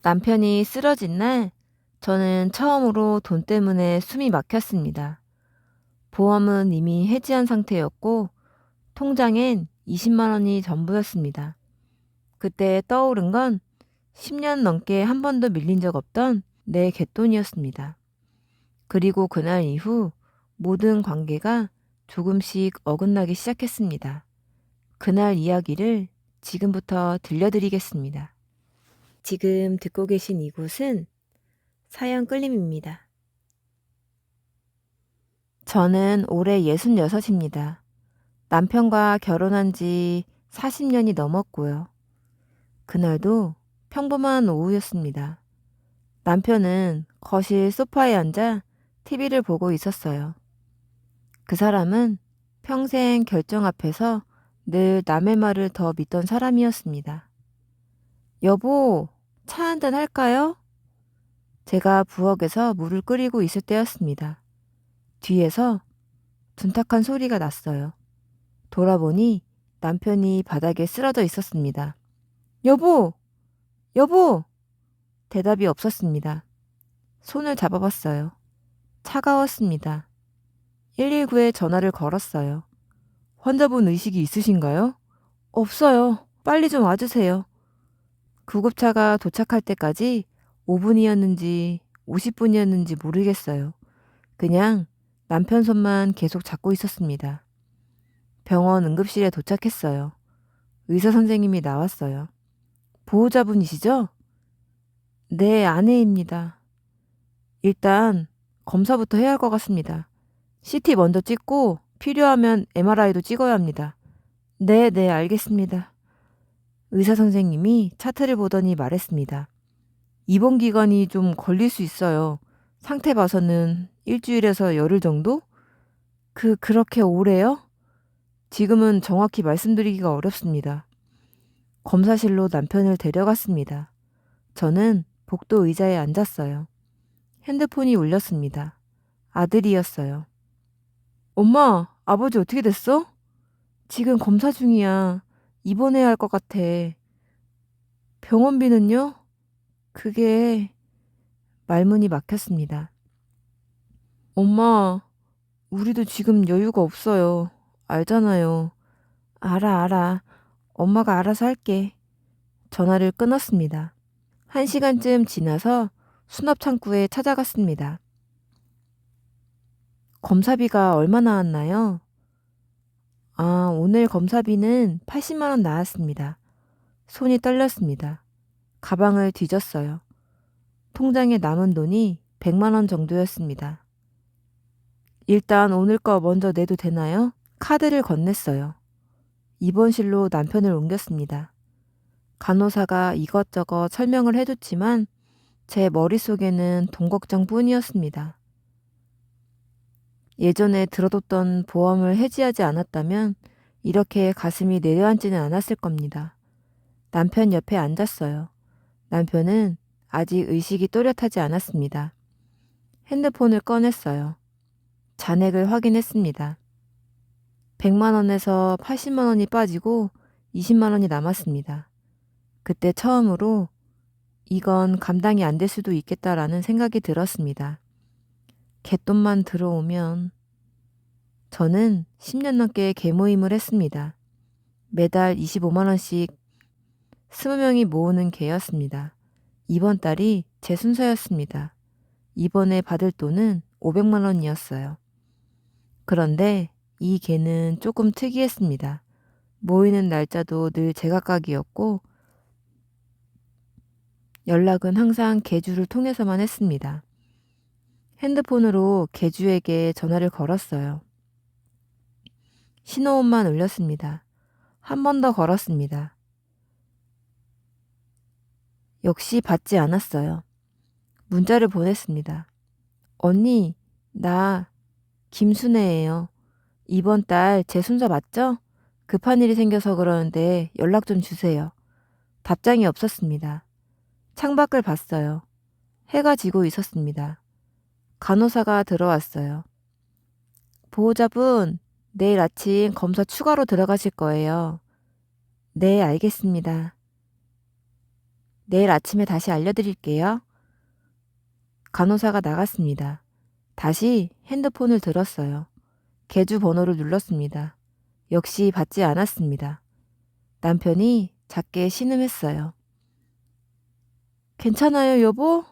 남편이 쓰러진 날, 저는 처음으로 돈 때문에 숨이 막혔습니다. 보험은 이미 해지한 상태였고, 통장엔 20만 원이 전부였습니다. 그때 떠오른 건 10년 넘게 한 번도 밀린 적 없던 내 갯돈이었습니다. 그리고 그날 이후 모든 관계가 조금씩 어긋나기 시작했습니다. 그날 이야기를 지금부터 들려드리겠습니다. 지금 듣고 계신 이곳은 사연 끌림입니다. 저는 올해 66입니다. 남편과 결혼한 지 40년이 넘었고요. 그날도 평범한 오후였습니다. 남편은 거실 소파에 앉아 TV를 보고 있었어요. 그 사람은 평생 결정 앞에서 늘 남의 말을 더 믿던 사람이었습니다. 여보, 차 한잔 할까요? 제가 부엌에서 물을 끓이고 있을 때였습니다. 뒤에서 둔탁한 소리가 났어요. 돌아보니 남편이 바닥에 쓰러져 있었습니다. 여보! 여보! 대답이 없었습니다. 손을 잡아봤어요. 차가웠습니다. 119에 전화를 걸었어요. 환자분 의식이 있으신가요? 없어요. 빨리 좀 와주세요. 구급차가 도착할 때까지 5분이었는지 50분이었는지 모르겠어요. 그냥 남편 손만 계속 잡고 있었습니다. 병원 응급실에 도착했어요. 의사 선생님이 나왔어요. 보호자분이시죠? 네, 아내입니다. 일단 검사부터 해야 할 것 같습니다. CT 먼저 찍고 필요하면 MRI도 찍어야 합니다. 네, 네, 알겠습니다. 의사 선생님이 차트를 보더니 말했습니다. 입원 기간이 좀 걸릴 수 있어요. 상태 봐서는 일주일에서 열흘 정도? 그렇게 오래요? 지금은 정확히 말씀드리기가 어렵습니다. 검사실로 남편을 데려갔습니다. 저는 복도 의자에 앉았어요. 핸드폰이 울렸습니다. 아들이었어요. 엄마, 아버지 어떻게 됐어? 지금 검사 중이야. 입원해야 할 것 같아. 병원비는요? 그게 말문이 막혔습니다. 엄마, 우리도 지금 여유가 없어요. 알잖아요. 알아. 엄마가 알아서 할게. 전화를 끊었습니다. 1시간쯤 지나서 수납창구에 찾아갔습니다. 검사비가 얼마 나왔나요? 오늘 검사비는 80만 원 나왔습니다. 손이 떨렸습니다. 가방을 뒤졌어요. 통장에 남은 돈이 100만 원 정도였습니다. 일단 오늘 거 먼저 내도 되나요? 카드를 건넸어요. 입원실로 남편을 옮겼습니다. 간호사가 이것저것 설명을 해줬지만 제 머릿속에는 돈 걱정뿐이었습니다. 예전에 들어뒀던 보험을 해지하지 않았다면 이렇게 가슴이 내려앉지는 않았을 겁니다. 남편 옆에 앉았어요. 남편은 아직 의식이 또렷하지 않았습니다. 핸드폰을 꺼냈어요. 잔액을 확인했습니다. 100만 원에서 80만 원이 빠지고 20만 원이 남았습니다. 그때 처음으로 이건 감당이 안 될 수도 있겠다라는 생각이 들었습니다. 갯돈만 들어오면 저는 10년 넘게 개모임을 했습니다. 매달 25만 원씩 20명이 모으는 개였습니다. 이번 달이 제 순서였습니다. 이번에 받을 돈은 500만 원이었어요. 그런데 이 개는 조금 특이했습니다. 모이는 날짜도 늘 제각각이었고 연락은 항상 개주를 통해서만 했습니다. 핸드폰으로 개주에게 전화를 걸었어요. 신호음만 울렸습니다. 한 번 더 걸었습니다. 역시 받지 않았어요. 문자를 보냈습니다. 언니, 나 김순애예요. 이번 달 제 순서 맞죠? 급한 일이 생겨서 그러는데 연락 좀 주세요. 답장이 없었습니다. 창밖을 봤어요. 해가 지고 있었습니다. 간호사가 들어왔어요. 보호자분, 내일 아침 검사 추가로 들어가실 거예요. 네, 알겠습니다. 내일 아침에 다시 알려드릴게요. 간호사가 나갔습니다. 다시 핸드폰을 들었어요. 계주 번호를 눌렀습니다. 역시 받지 않았습니다. 남편이 작게 신음했어요. 괜찮아요, 여보?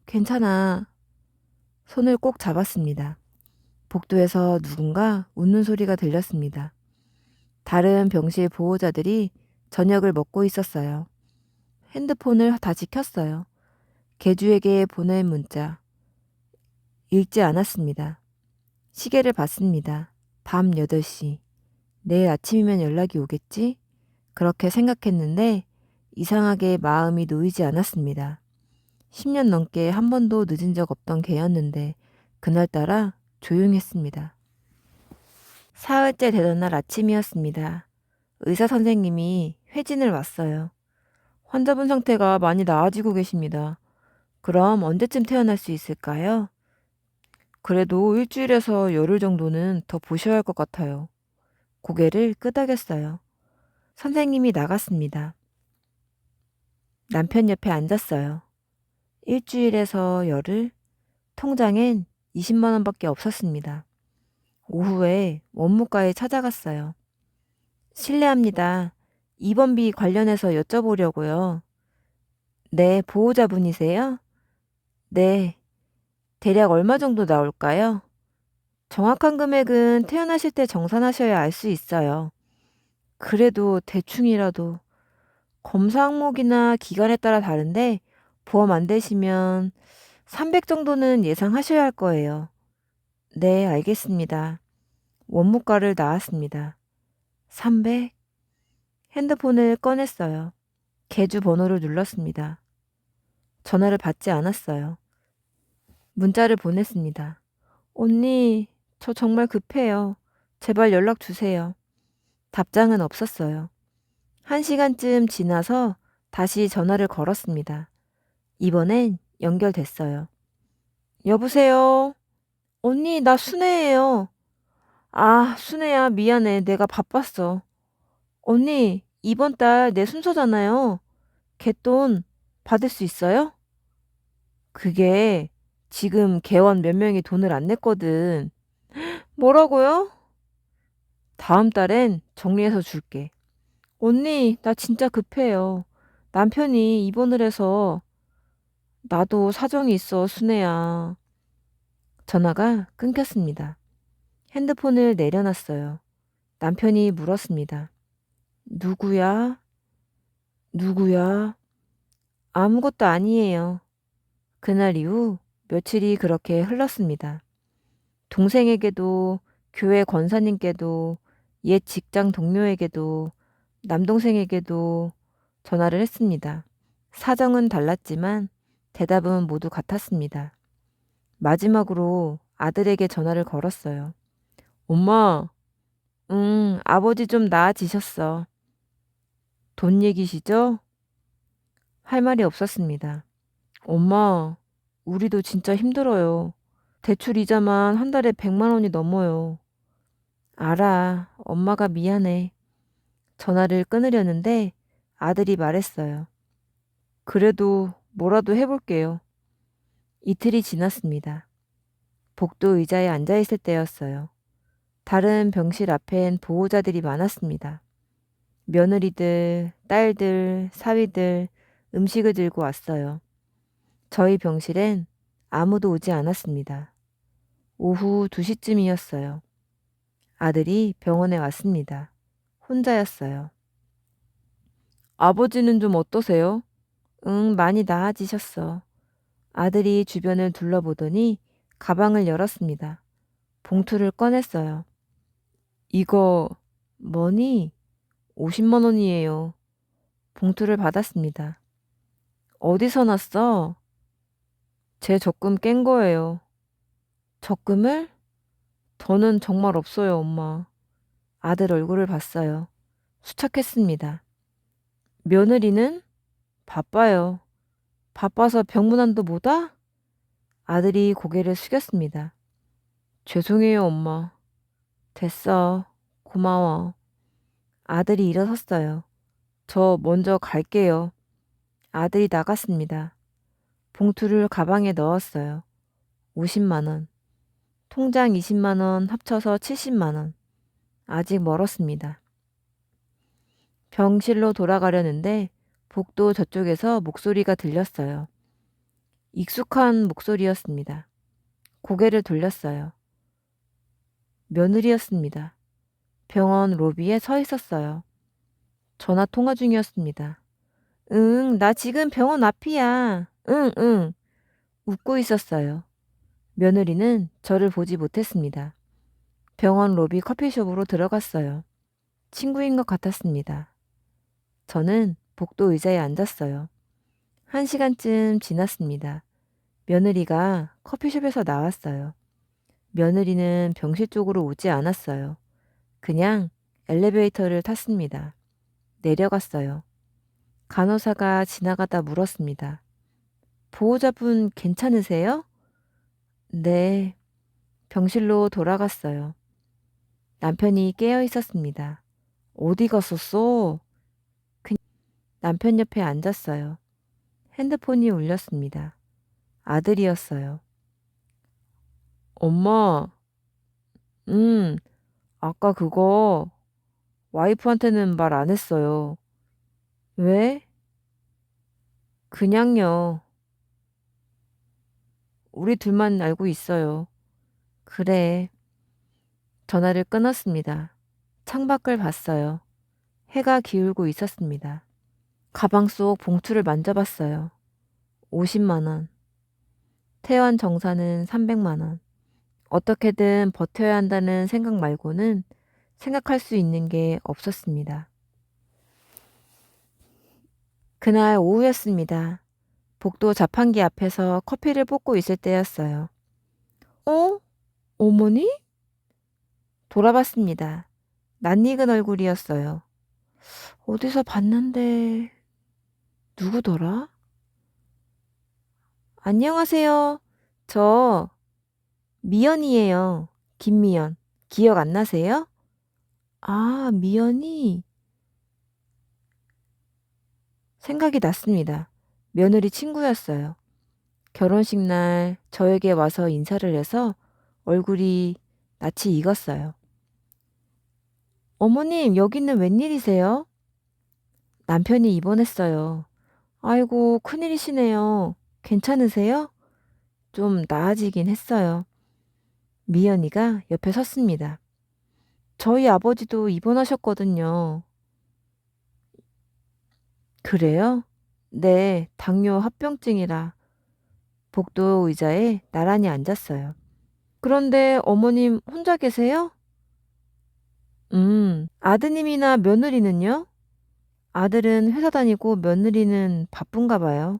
괜찮아. 손을 꼭 잡았습니다. 복도에서 누군가 웃는 소리가 들렸습니다. 다른 병실 보호자들이 저녁을 먹고 있었어요. 핸드폰을 다시 켰어요. 계주에게 보낸 문자. 읽지 않았습니다. 시계를 봤습니다. 밤 8시. 내일 아침이면 연락이 오겠지? 그렇게 생각했는데 이상하게 마음이 놓이지 않았습니다. 10년 넘게 한 번도 늦은 적 없던 걔였는데 그날따라 조용했습니다. 사흘째 되던 날 아침이었습니다. 의사 선생님이 회진을 왔어요. 환자분 상태가 많이 나아지고 계십니다. 그럼 언제쯤 퇴원할 수 있을까요? 그래도 일주일에서 열흘 정도는 더 보셔야 할 것 같아요. 고개를 끄덕였어요. 선생님이 나갔습니다. 남편 옆에 앉았어요. 일주일에서 열흘? 통장엔 20만 원밖에 없었습니다. 오후에 원무과에 찾아갔어요. 실례합니다. 입원비 관련해서 여쭤보려고요. 네, 보호자분이세요? 네. 대략 얼마 정도 나올까요? 정확한 금액은 퇴원하실 때 정산하셔야 알 수 있어요. 그래도 대충이라도 검사 항목이나 기간에 따라 다른데 보험 안 되시면 300 정도는 예상하셔야 할 거예요. 네, 알겠습니다. 원무과를 나왔습니다. 300? 핸드폰을 꺼냈어요. 계주 번호를 눌렀습니다. 전화를 받지 않았어요. 문자를 보냈습니다. 언니, 저 정말 급해요. 제발 연락 주세요. 답장은 없었어요. 1시간쯤 지나서 다시 전화를 걸었습니다. 이번엔 연결됐어요. 여보세요? 언니, 나 순애예요. 아, 순애야, 미안해. 내가 바빴어. 언니, 이번 달 내 순서잖아요. 갯돈 받을 수 있어요? 그게 지금 개원 몇 명이 돈을 안 냈거든. 뭐라고요? 다음 달엔 정리해서 줄게. 언니, 나 진짜 급해요. 남편이 입원을 해서 나도 사정이 있어, 순애야. 전화가 끊겼습니다. 핸드폰을 내려놨어요. 남편이 물었습니다. 누구야? 누구야? 아무것도 아니에요. 그날 이후 며칠이 그렇게 흘렀습니다. 동생에게도, 교회 권사님께도, 옛 직장 동료에게도, 남동생에게도 전화를 했습니다. 사정은 달랐지만 대답은 모두 같았습니다. 마지막으로 아들에게 전화를 걸었어요. 엄마, 아버지 좀 나아지셨어. 돈 얘기시죠? 할 말이 없었습니다. 엄마, 우리도 진짜 힘들어요. 대출 이자만 한 달에 100만 원이 넘어요. 알아, 엄마가 미안해. 전화를 끊으려는데 아들이 말했어요. 그래도 뭐라도 해볼게요. 이틀이 지났습니다. 복도 의자에 앉아있을 때였어요. 다른 병실 앞엔 보호자들이 많았습니다. 며느리들, 딸들, 사위들 음식을 들고 왔어요. 저희 병실엔 아무도 오지 않았습니다. 오후 2시쯤이었어요. 아들이 병원에 왔습니다. 혼자였어요. 아버지는 좀 어떠세요? 응, 많이 나아지셨어. 아들이 주변을 둘러보더니 가방을 열었습니다. 봉투를 꺼냈어요. 이거 뭐니? 50만 원이에요. 봉투를 받았습니다. 어디서 났어? 제 적금 깬 거예요. 적금을? 더는 정말 없어요, 엄마. 아들 얼굴을 봤어요. 수척했습니다. 며느리는? 바빠요. 바빠서 병문안도 못 와? 아들이 고개를 숙였습니다. 죄송해요, 엄마. 됐어. 고마워. 아들이 일어섰어요. 저 먼저 갈게요. 아들이 나갔습니다. 봉투를 가방에 넣었어요. 50만 원. 통장 20만 원 합쳐서 70만 원. 아직 멀었습니다. 병실로 돌아가려는데 복도 저쪽에서 목소리가 들렸어요. 익숙한 목소리였습니다. 고개를 돌렸어요. 며느리였습니다. 병원 로비에 서 있었어요. 전화 통화 중이었습니다. 응, 나 지금 병원 앞이야. 응, 응. 웃고 있었어요. 며느리는 저를 보지 못했습니다. 병원 로비 커피숍으로 들어갔어요. 친구인 것 같았습니다. 저는 복도 의자에 앉았어요. 1시간쯤 지났습니다. 며느리가 커피숍에서 나왔어요. 며느리는 병실 쪽으로 오지 않았어요. 그냥 엘리베이터를 탔습니다. 내려갔어요. 간호사가 지나가다 물었습니다. 보호자분 괜찮으세요? 네. 병실로 돌아갔어요. 남편이 깨어 있었습니다. 어디 갔었어? 남편 옆에 앉았어요. 핸드폰이 울렸습니다. 아들이었어요. 엄마, 음, 아까 그거 와이프한테는 말 안 했어요. 왜? 그냥요. 우리 둘만 알고 있어요. 그래. 전화를 끊었습니다. 창밖을 봤어요. 해가 기울고 있었습니다. 가방 속 봉투를 만져봤어요. 50만 원. 퇴원 정산은 300만 원. 어떻게든 버텨야 한다는 생각 말고는 생각할 수 있는 게 없었습니다. 그날 오후였습니다. 복도 자판기 앞에서 커피를 볶고 있을 때였어요. 어? 어머니? 돌아봤습니다. 낯익은 얼굴이었어요. 어디서 봤는데 누구더라? 안녕하세요. 저 미연이에요. 김미연. 기억 안 나세요? 아, 미연이. 생각이 났습니다. 며느리 친구였어요. 결혼식 날 저에게 와서 인사를 해서 얼굴이 낯이 익었어요. 어머님, 여기는 웬일이세요? 남편이 입원했어요. 아이고, 큰일이시네요. 괜찮으세요? 좀 나아지긴 했어요. 미연이가 옆에 섰습니다. 저희 아버지도 입원하셨거든요. 그래요? 네, 당뇨 합병증이라 복도 의자에 나란히 앉았어요. 그런데 어머님 혼자 계세요? 아드님이나 며느리는요? 아들은 회사 다니고 며느리는 바쁜가 봐요.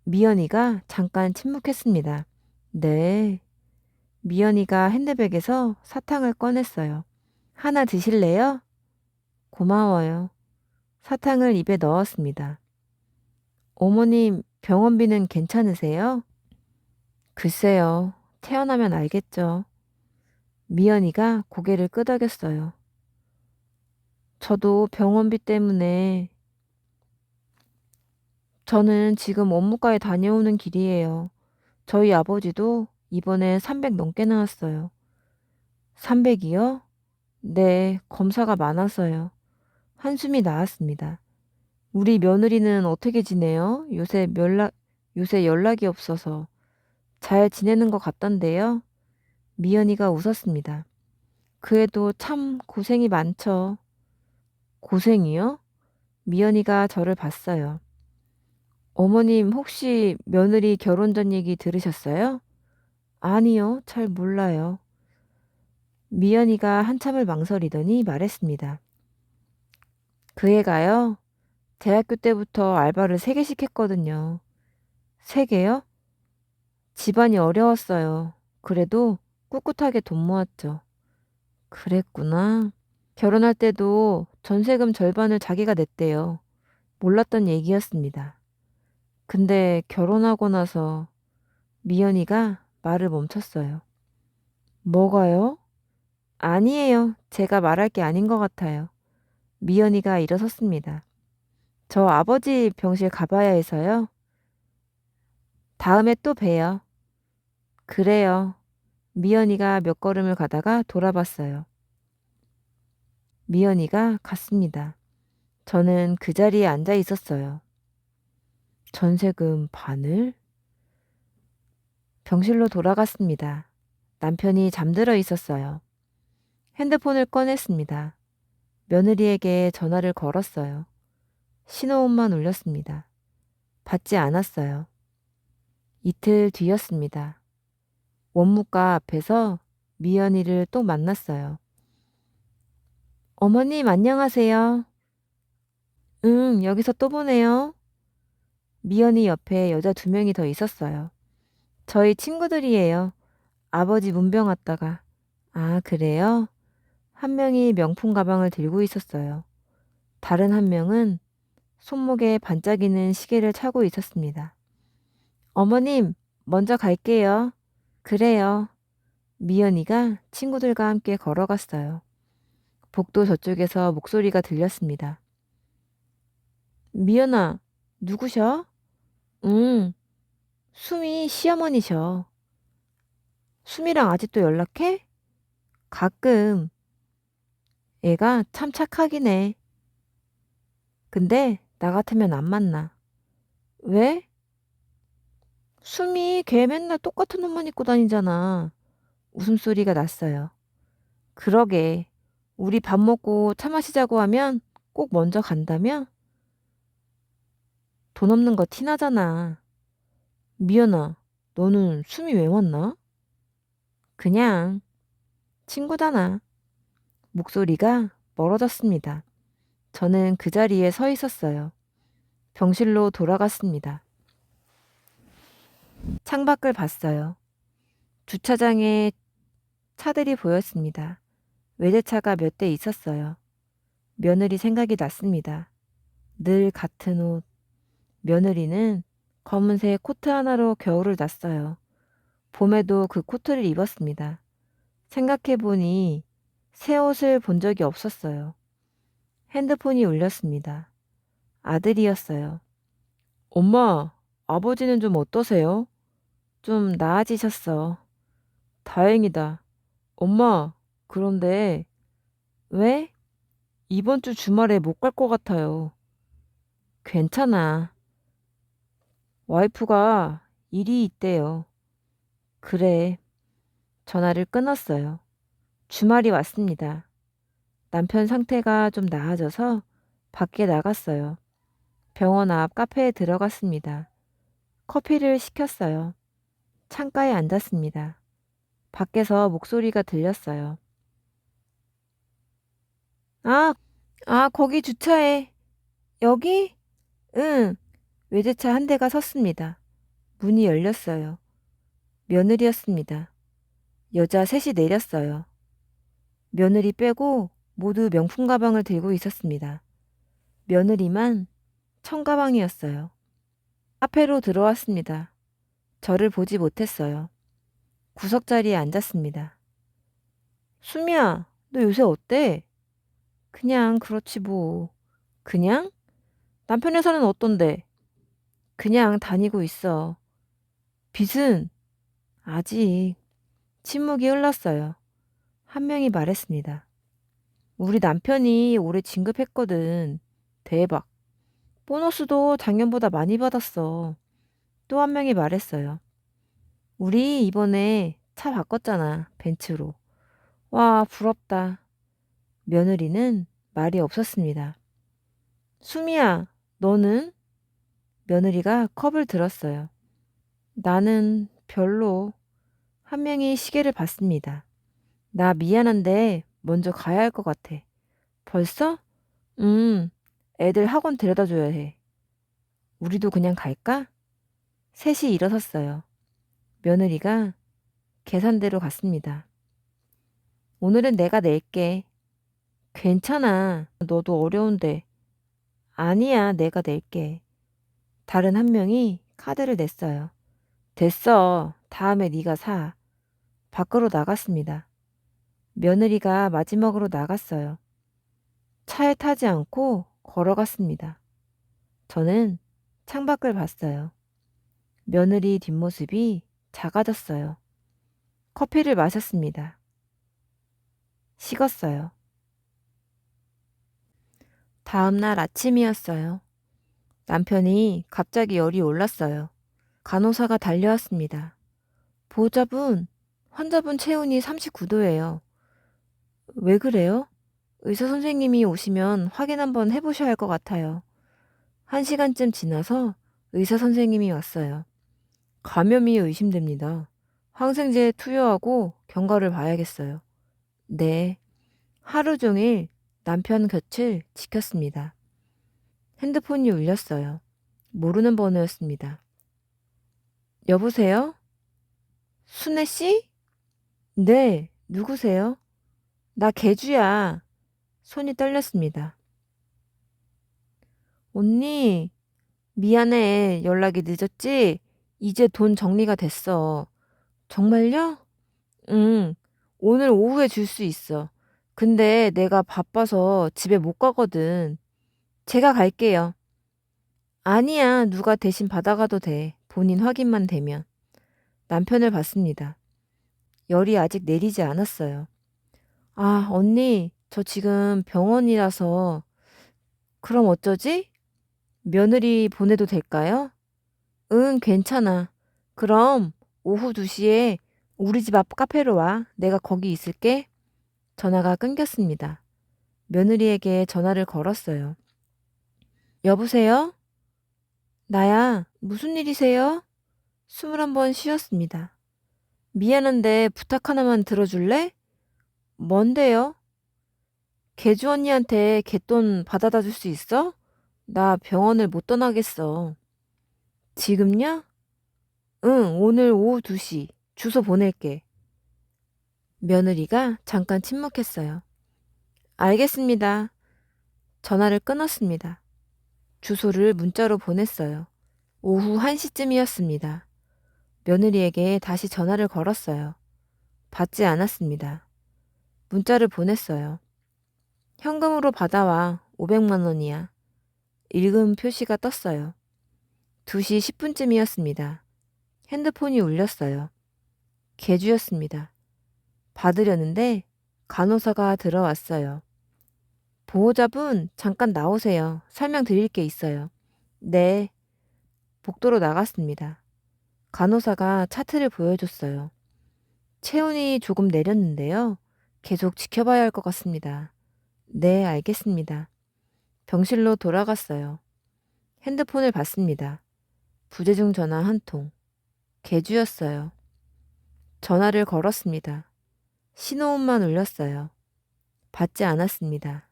미연이가 잠깐 침묵했습니다. 네. 미연이가 핸드백에서 사탕을 꺼냈어요. 하나 드실래요? 고마워요. 사탕을 입에 넣었습니다. 어머님, 병원비는 괜찮으세요? 글쎄요. 태어나면 알겠죠. 미연이가 고개를 끄덕였어요. 저도 병원비 때문에 저는 지금 업무과에 다녀오는 길이에요. 저희 아버지도 이번에 300 넘게 나왔어요. 300이요? 네, 검사가 많아서요. 한숨이 나왔습니다. 우리 며느리는 어떻게 지내요? 요새 연락이 없어서 잘 지내는 것 같던데요? 미연이가 웃었습니다. 그애도 참 고생이 많죠. 고생이요? 미연이가 저를 봤어요. 어머님 혹시 며느리 결혼 전 얘기 들으셨어요? 아니요, 잘 몰라요. 미연이가 한참을 망설이더니 말했습니다. 그 애가요? 대학교 때부터 알바를 3개씩 했거든요. 3개요? 집안이 어려웠어요. 그래도 꿋꿋하게 돈 모았죠. 그랬구나. 결혼할 때도 전세금 절반을 자기가 냈대요. 몰랐던 얘기였습니다. 근데 결혼하고 나서 미연이가 말을 멈췄어요. 뭐가요? 아니에요. 제가 말할 게 아닌 것 같아요. 미연이가 일어섰습니다. 저 아버지 병실 가봐야 해서요. 다음에 또 봬요. 그래요. 미연이가 몇 걸음을 가다가 돌아봤어요. 미연이가 갔습니다. 저는 그 자리에 앉아 있었어요. 전세금 반을? 병실로 돌아갔습니다. 남편이 잠들어 있었어요. 핸드폰을 꺼냈습니다. 며느리에게 전화를 걸었어요. 신호음만 울렸습니다. 받지 않았어요. 이틀 뒤였습니다. 원무과 앞에서 미연이를 또 만났어요. 어머님 안녕하세요. 응, 여기서 또 보네요. 미연이 옆에 여자 2명이 더 있었어요. 저희 친구들이에요. 아버지 문병 왔다가. 아, 그래요? 한 명이 명품 가방을 들고 있었어요. 다른 한 명은 손목에 반짝이는 시계를 차고 있었습니다. 어머님, 먼저 갈게요. 그래요. 미연이가 친구들과 함께 걸어갔어요. 복도 저쪽에서 목소리가 들렸습니다. 미연아, 누구셔? 응, 수미 시어머니셔. 수미랑 아직도 연락해? 가끔. 애가 참 착하긴 해. 근데 나 같으면 안 만나. 왜? 수미 걔 맨날 똑같은 옷만 입고 다니잖아. 웃음소리가 났어요. 그러게. 우리 밥 먹고 차 마시자고 하면 꼭 먼저 간다며? 돈 없는 거 티나잖아. 미연아, 너는 수미 왜 만나? 그냥 친구잖아. 목소리가 멀어졌습니다. 저는 그 자리에 서 있었어요. 병실로 돌아갔습니다. 창밖을 봤어요. 주차장에 차들이 보였습니다. 외제차가 몇 대 있었어요. 며느리 생각이 났습니다. 늘 같은 옷. 며느리는 검은색 코트 하나로 겨울을 났어요. 봄에도 그 코트를 입었습니다. 생각해보니 새 옷을 본 적이 없었어요. 핸드폰이 울렸습니다. 아들이었어요. 엄마, 아버지는 좀 어떠세요? 좀 나아지셨어. 다행이다. 엄마, 그런데 왜? 이번 주 주말에 못 갈 것 같아요. 괜찮아. 와이프가 일이 있대요. 그래. 전화를 끊었어요. 주말이 왔습니다. 남편 상태가 좀 나아져서 밖에 나갔어요. 병원 앞 카페에 들어갔습니다. 커피를 시켰어요. 창가에 앉았습니다. 밖에서 목소리가 들렸어요. 아, 거기 주차해. 여기? 응. 외제차 한 대가 섰습니다. 문이 열렸어요. 며느리였습니다. 여자 셋이 내렸어요. 며느리 빼고 모두 명품 가방을 들고 있었습니다. 며느리만 청가방이었어요. 카페로 들어왔습니다. 저를 보지 못했어요. 구석자리에 앉았습니다. 수미야, 너 요새 어때? 그냥 그렇지 뭐. 그냥? 남편 회사는 어떤데? 그냥 다니고 있어. 빚은? 아직. 침묵이 흘렀어요. 한 명이 말했습니다. 우리 남편이 올해 진급했거든. 대박. 보너스도 작년보다 많이 받았어. 또 한 명이 말했어요. 우리 이번에 차 바꿨잖아. 벤츠로. 와, 부럽다. 며느리는 말이 없었습니다. 수미야, 너는? 며느리가 컵을 들었어요. 나는 별로. 한 명이 시계를 봤습니다. 나 미안한데 먼저 가야 할 것 같아. 벌써? 애들 학원 데려다 줘야 해. 우리도 그냥 갈까? 셋이 일어섰어요. 며느리가 계산대로 갔습니다. 오늘은 내가 낼게. 괜찮아. 너도 어려운데. 아니야, 내가 낼게. 다른 한 명이 카드를 냈어요. 됐어. 다음에 네가 사. 밖으로 나갔습니다. 며느리가 마지막으로 나갔어요. 차에 타지 않고 걸어갔습니다. 저는 창밖을 봤어요. 며느리 뒷모습이 작아졌어요. 커피를 마셨습니다. 식었어요. 다음 날 아침이었어요. 남편이 갑자기 열이 올랐어요. 간호사가 달려왔습니다. 보호자분, 환자분 체온이 39도예요. 왜 그래요? 의사 선생님이 오시면 확인 한번 해보셔야 할 것 같아요. 1시간쯤 지나서 의사 선생님이 왔어요. 감염이 의심됩니다. 항생제 투여하고 경과를 봐야겠어요. 네. 하루 종일 남편 곁을 지켰습니다. 핸드폰이 울렸어요. 모르는 번호였습니다. 여보세요? 순애 씨? 네, 누구세요? 나 개주야. 손이 떨렸습니다. 언니, 미안해. 연락이 늦었지? 이제 돈 정리가 됐어. 정말요? 응. 오늘 오후에 줄 수 있어. 근데 내가 바빠서 집에 못 가거든. 제가 갈게요. 아니야. 누가 대신 받아가도 돼. 본인 확인만 되면. 남편을 봤습니다. 열이 아직 내리지 않았어요. 아, 언니, 저 지금 병원이라서. 그럼 어쩌지? 며느리 보내도 될까요? 응, 괜찮아. 그럼 오후 2시에 우리 집 앞 카페로 와. 내가 거기 있을게. 전화가 끊겼습니다. 며느리에게 전화를 걸었어요. 여보세요? 나야. 무슨 일이세요? 21번 쉬었습니다. 미안한데 부탁 하나만 들어줄래? 뭔데요? 개주 언니한테 개돈 받아다 줄 수 있어? 나 병원을 못 떠나겠어. 지금요? 응, 오늘 오후 2시. 주소 보낼게. 며느리가 잠깐 침묵했어요. 알겠습니다. 전화를 끊었습니다. 주소를 문자로 보냈어요. 오후 1시쯤이었습니다. 며느리에게 다시 전화를 걸었어요. 받지 않았습니다. 문자를 보냈어요. 현금으로 받아와. 500만 원이야. 읽음 표시가 떴어요. 2시 10분쯤이었습니다. 핸드폰이 울렸어요. 개주였습니다. 받으려는데 간호사가 들어왔어요. 보호자분, 잠깐 나오세요. 설명드릴 게 있어요. 네. 복도로 나갔습니다. 간호사가 차트를 보여줬어요. 체온이 조금 내렸는데요. 계속 지켜봐야 할 것 같습니다. 네, 알겠습니다. 병실로 돌아갔어요. 핸드폰을 봤습니다. 부재중 전화 한 통. 개주였어요. 전화를 걸었습니다. 신호음만 울렸어요. 받지 않았습니다.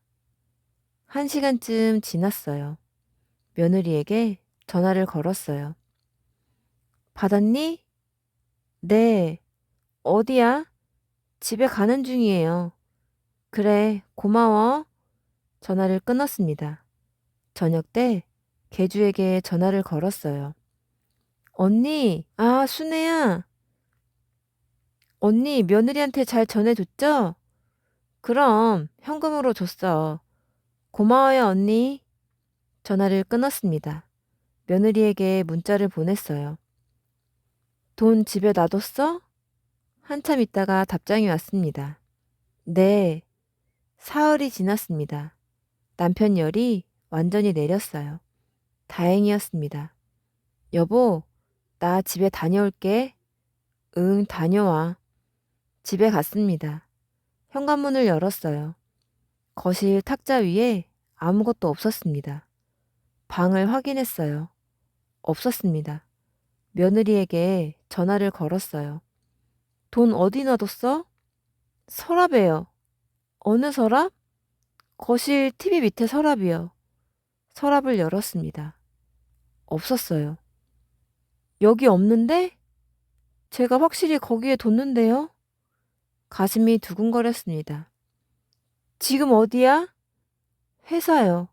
1시간쯤 지났어요. 며느리에게 전화를 걸었어요. 받았니? 네. 어디야? 집에 가는 중이에요. 그래, 고마워. 전화를 끊었습니다. 저녁 때 개주에게 전화를 걸었어요. 언니, 아, 순애야. 언니, 며느리한테 잘 전해줬죠? 그럼 현금으로 줬어. 고마워요, 언니. 전화를 끊었습니다. 며느리에게 문자를 보냈어요. 돈 집에 놔뒀어? 한참 있다가 답장이 왔습니다. 네, 사흘이 지났습니다. 남편 열이 완전히 내렸어요. 다행이었습니다. 여보, 나 집에 다녀올게. 응, 다녀와. 집에 갔습니다. 현관문을 열었어요. 거실 탁자 위에 아무것도 없었습니다. 방을 확인했어요. 없었습니다. 며느리에게 전화를 걸었어요. 돈 어디 놔뒀어? 서랍에요. 어느 서랍? 거실 TV 밑에 서랍이요. 서랍을 열었습니다. 없었어요. 여기 없는데? 제가 확실히 거기에 뒀는데요? 가슴이 두근거렸습니다. 지금 어디야? 회사요.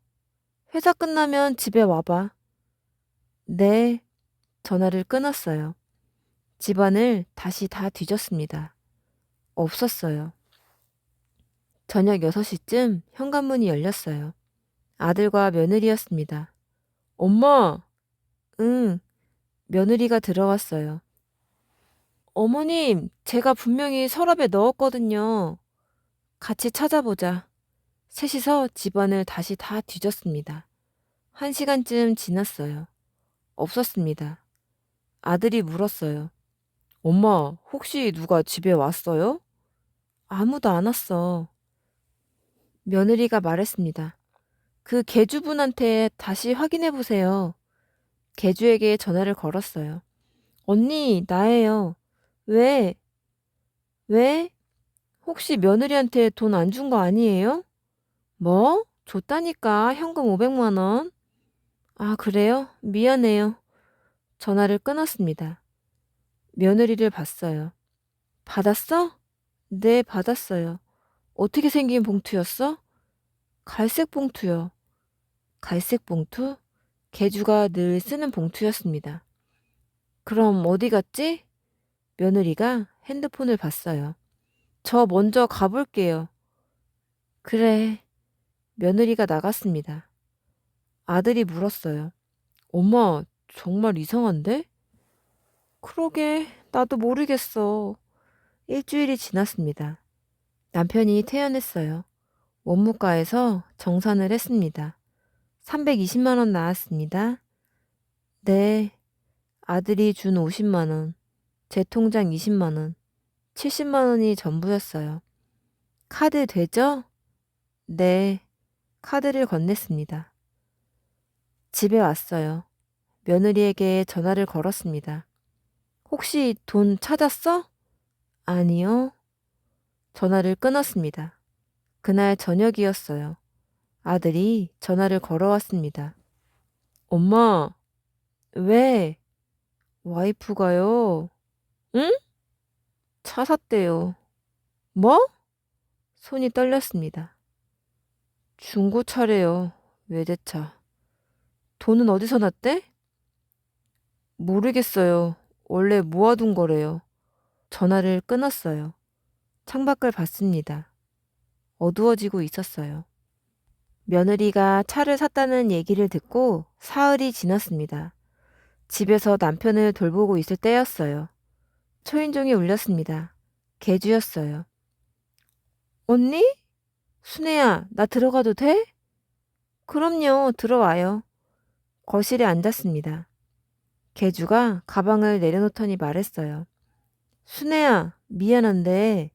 회사 끝나면 집에 와봐. 네. 전화를 끊었어요. 집안을 다시 다 뒤졌습니다. 없었어요. 저녁 6시쯤 현관문이 열렸어요. 아들과 며느리였습니다. 엄마! 응, 며느리가 들어왔어요. 어머님, 제가 분명히 서랍에 넣었거든요. 같이 찾아보자. 셋이서 집안을 다시 다 뒤졌습니다. 1시간쯤 지났어요. 없었습니다. 아들이 물었어요. 엄마, 혹시 누가 집에 왔어요? 아무도 안 왔어. 며느리가 말했습니다. 그 개주분한테 다시 확인해 보세요. 개주에게 전화를 걸었어요. 언니, 나예요. 왜? 왜? 혹시 며느리한테 돈 안 준 거 아니에요? 뭐? 줬다니까, 현금 500만 원. 아, 그래요? 미안해요. 전화를 끊었습니다. 며느리를 봤어요. 받았어? 네, 받았어요. 어떻게 생긴 봉투였어? 갈색 봉투요. 갈색 봉투? 개주가 늘 쓰는 봉투였습니다. 그럼 어디 갔지? 며느리가 핸드폰을 봤어요. 저 먼저 가볼게요. 그래. 며느리가 나갔습니다. 아들이 물었어요. 엄마, 정말 이상한데? 그러게, 나도 모르겠어. 일주일이 지났습니다. 남편이 퇴원했어요. 원무과에서 정산을 했습니다. 320만 원 나왔습니다. 네. 아들이 준 50만 원, 제 통장 20만 원, 70만 원이 전부였어요. 카드 되죠? 네. 카드를 건넸습니다. 집에 왔어요. 며느리에게 전화를 걸었습니다. 혹시 돈 찾았어? 아니요. 전화를 끊었습니다. 그날 저녁이었어요. 아들이 전화를 걸어왔습니다. 엄마, 왜? 와이프가요? 응? 차 샀대요. 뭐? 손이 떨렸습니다. 중고차래요. 외제차. 돈은 어디서 났대? 모르겠어요. 원래 모아둔 거래요. 전화를 끊었어요. 창밖을 봤습니다. 어두워지고 있었어요. 며느리가 차를 샀다는 얘기를 듣고 사흘이 지났습니다. 집에서 남편을 돌보고 있을 때였어요. 초인종이 울렸습니다. 개주였어요. 언니? 순애야, 나 들어가도 돼? 그럼요, 들어와요. 거실에 앉았습니다. 개주가 가방을 내려놓더니 말했어요. 순애야, 미안한데.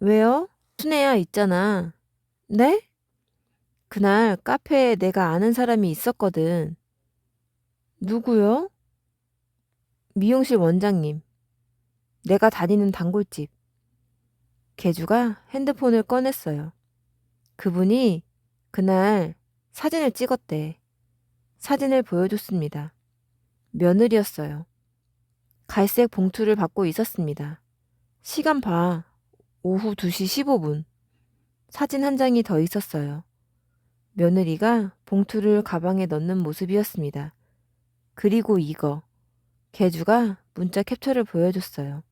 왜요? 순애야, 있잖아. 네? 그날 카페에 내가 아는 사람이 있었거든. 누구요? 미용실 원장님. 내가 다니는 단골집. 개주가 핸드폰을 꺼냈어요. 그분이 그날 사진을 찍었대. 사진을 보여줬습니다. 며느리였어요. 갈색 봉투를 받고 있었습니다. 시간 봐. 오후 2시 15분. 사진 한 장이 더 있었어요. 며느리가 봉투를 가방에 넣는 모습이었습니다. 그리고 이거. 개주가 문자 캡처를 보여줬어요.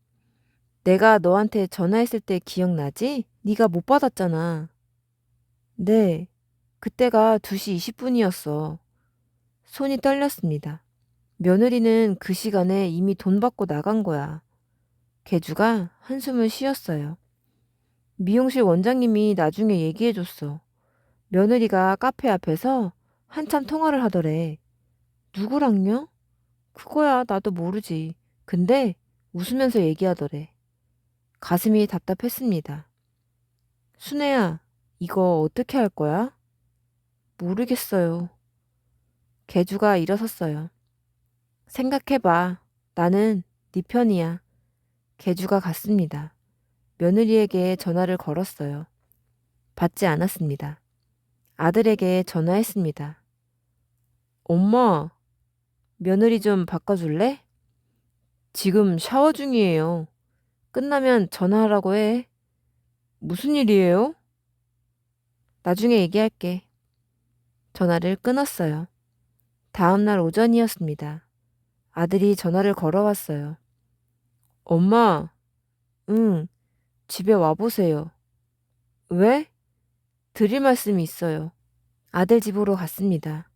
내가 너한테 전화했을 때 기억나지? 네가 못 받았잖아. 네. 그때가 2시 20분이었어. 손이 떨렸습니다. 며느리는 그 시간에 이미 돈 받고 나간 거야. 개주가 한숨을 쉬었어요. 미용실 원장님이 나중에 얘기해줬어. 며느리가 카페 앞에서 한참 통화를 하더래. 누구랑요? 그거야 나도 모르지. 근데 웃으면서 얘기하더래. 가슴이 답답했습니다. 순애야, 이거 어떻게 할 거야? 모르겠어요. 개주가 일어섰어요. 생각해봐. 나는 네 편이야. 개주가 갔습니다. 며느리에게 전화를 걸었어요. 받지 않았습니다. 아들에게 전화했습니다. 엄마, 며느리 좀 바꿔줄래? 지금 샤워 중이에요. 끝나면 전화하라고 해. 무슨 일이에요? 나중에 얘기할게. 전화를 끊었어요. 다음날 오전이었습니다. 아들이 전화를 걸어왔어요. 엄마, 응, 집에 와보세요. 왜? 드릴 말씀이 있어요. 아들 집으로 갔습니다.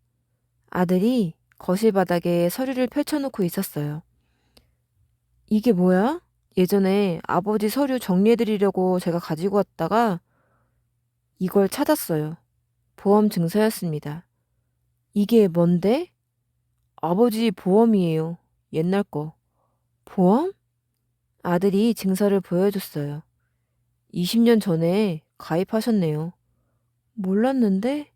아들이 거실 바닥에 서류를 펼쳐놓고 있었어요. 이게 뭐야? 예전에 아버지 서류 정리해드리려고 제가 가지고 왔다가 이걸 찾았어요. 보험 증서였습니다. 이게 뭔데? 아버지 보험이에요. 옛날 거. 보험? 아들이 증서를 보여줬어요. 20년 전에 가입하셨네요. 몰랐는데?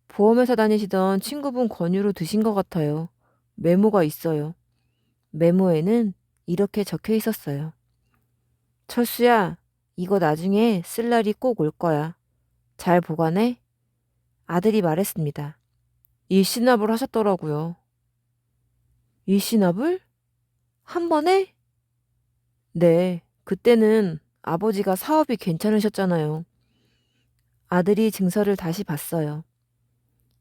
보험회사 다니시던 친구분 권유로 드신 것 같아요. 메모가 있어요. 메모에는 이렇게 적혀 있었어요. 철수야, 이거 나중에 쓸 날이 꼭 올 거야. 잘 보관해. 아들이 말했습니다. 일시납을 하셨더라고요. 일시납을? 한 번에? 네, 그때는 아버지가 사업이 괜찮으셨잖아요. 아들이 증서를 다시 봤어요.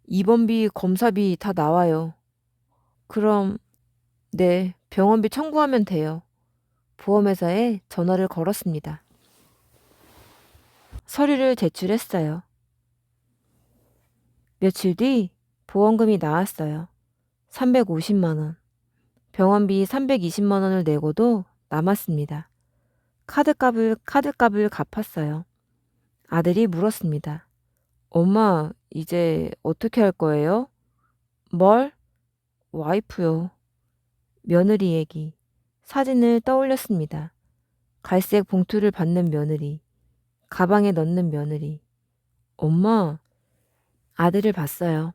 입원비, 검사비 다 나와요. 그럼, 네, 병원비 청구하면 돼요. 보험회사에 전화를 걸었습니다. 서류를 제출했어요. 며칠 뒤 보험금이 나왔어요. 350만 원. 병원비 320만 원을 내고도 남았습니다. 카드값을 갚았어요. 아들이 물었습니다. 엄마, 이제 어떻게 할 거예요? 뭘? 와이프요. 며느리 얘기. 사진을 떠올렸습니다. 갈색 봉투를 받는 며느리. 가방에 넣는 며느리. 엄마, 아들을 봤어요.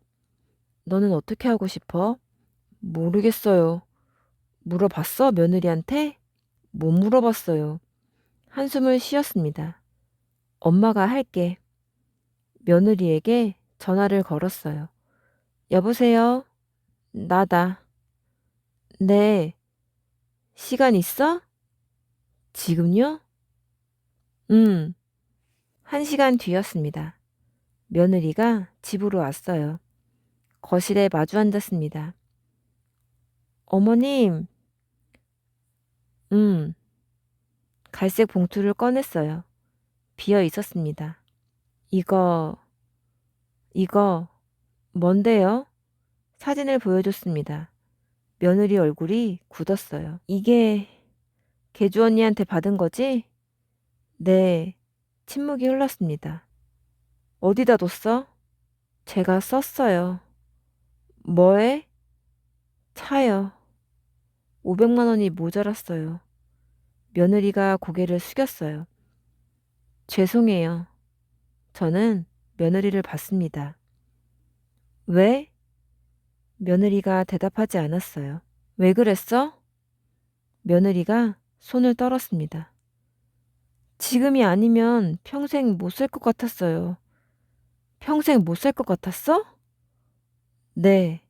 너는 어떻게 하고 싶어? 모르겠어요. 물어봤어, 며느리한테? 못 물어봤어요. 한숨을 쉬었습니다. 엄마가 할게. 며느리에게 전화를 걸었어요. 여보세요? 나다. 네. 시간 있어? 지금요? 응. 1시간 뒤였습니다. 며느리가 집으로 왔어요. 거실에 마주 앉았습니다. 어머님, 갈색 봉투를 꺼냈어요. 비어 있었습니다. 이거, 뭔데요? 사진을 보여줬습니다. 며느리 얼굴이 굳었어요. 이게 개주 언니한테 받은 거지? 네. 침묵이 흘렀습니다. 어디다 뒀어? 제가 썼어요. 뭐에? 차요. 500만 원이 모자랐어요. 며느리가 고개를 숙였어요. 죄송해요. 저는 며느리를 봤습니다. 왜? 며느리가 대답하지 않았어요. 왜 그랬어? 며느리가 손을 떨었습니다. 지금이 아니면 평생 못 살 것 같았어요. 평생 못 살 것 같았어? 네.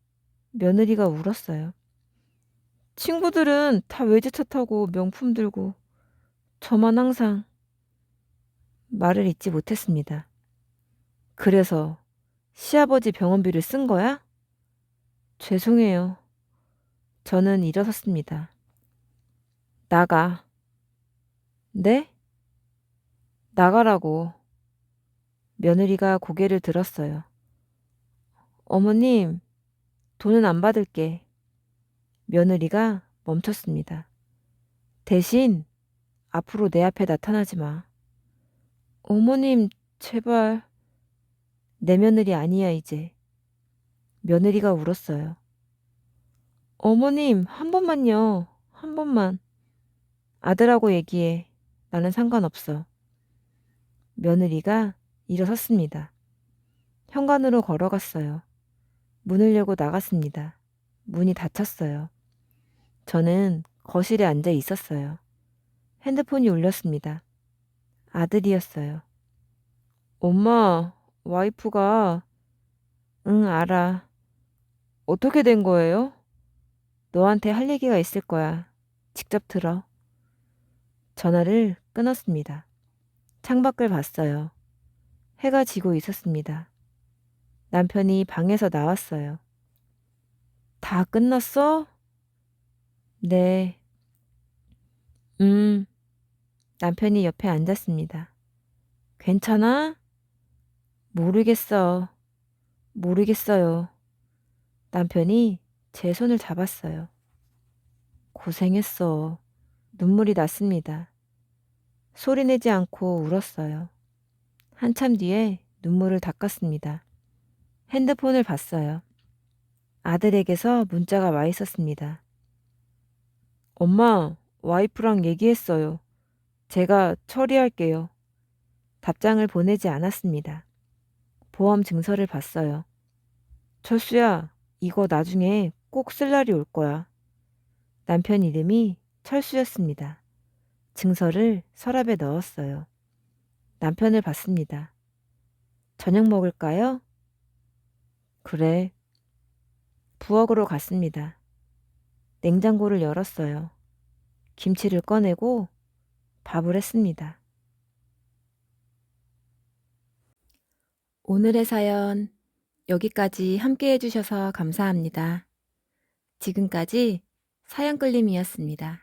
며느리가 울었어요. 친구들은 다 외제차 타고 명품 들고 저만 항상 말을 잇지 못했습니다. 그래서 시아버지 병원비를 쓴 거야? 죄송해요. 저는 일어섰습니다. 나가. 네? 나가라고. 며느리가 고개를 들었어요. 어머님, 돈은 안 받을게. 며느리가 멈췄습니다. 대신 앞으로 내 앞에 나타나지 마. 어머님, 제발. 내 며느리 아니야, 이제. 며느리가 울었어요. 어머님, 한 번만요. 한 번만. 아들하고 얘기해. 나는 상관없어. 며느리가 일어섰습니다. 현관으로 걸어갔어요. 문을 열고 나갔습니다. 문이 닫혔어요. 저는 거실에 앉아 있었어요. 핸드폰이 울렸습니다. 아들이었어요. 엄마, 와이프가, 응, 알아. 어떻게 된 거예요? 너한테 할 얘기가 있을 거야. 직접 들어. 전화를 끊었습니다. 창밖을 봤어요. 해가 지고 있었습니다. 남편이 방에서 나왔어요. 다 끝났어? 네. 남편이 옆에 앉았습니다. 괜찮아? 모르겠어. 모르겠어요. 남편이 제 손을 잡았어요. 고생했어. 눈물이 났습니다. 소리내지 않고 울었어요. 한참 뒤에 눈물을 닦았습니다. 핸드폰을 봤어요. 아들에게서 문자가 와 있었습니다. 엄마, 와이프랑 얘기했어요. 제가 처리할게요. 답장을 보내지 않았습니다. 보험 증서를 봤어요. 철수야, 이거 나중에 꼭 쓸 날이 올 거야. 남편 이름이 철수였습니다. 증서를 서랍에 넣었어요. 남편을 봤습니다. 저녁 먹을까요? 그래. 부엌으로 갔습니다. 냉장고를 열었어요. 김치를 꺼내고 밥을 했습니다. 오늘의 사연 여기까지 함께 해주셔서 감사합니다. 지금까지 사연끌림이었습니다.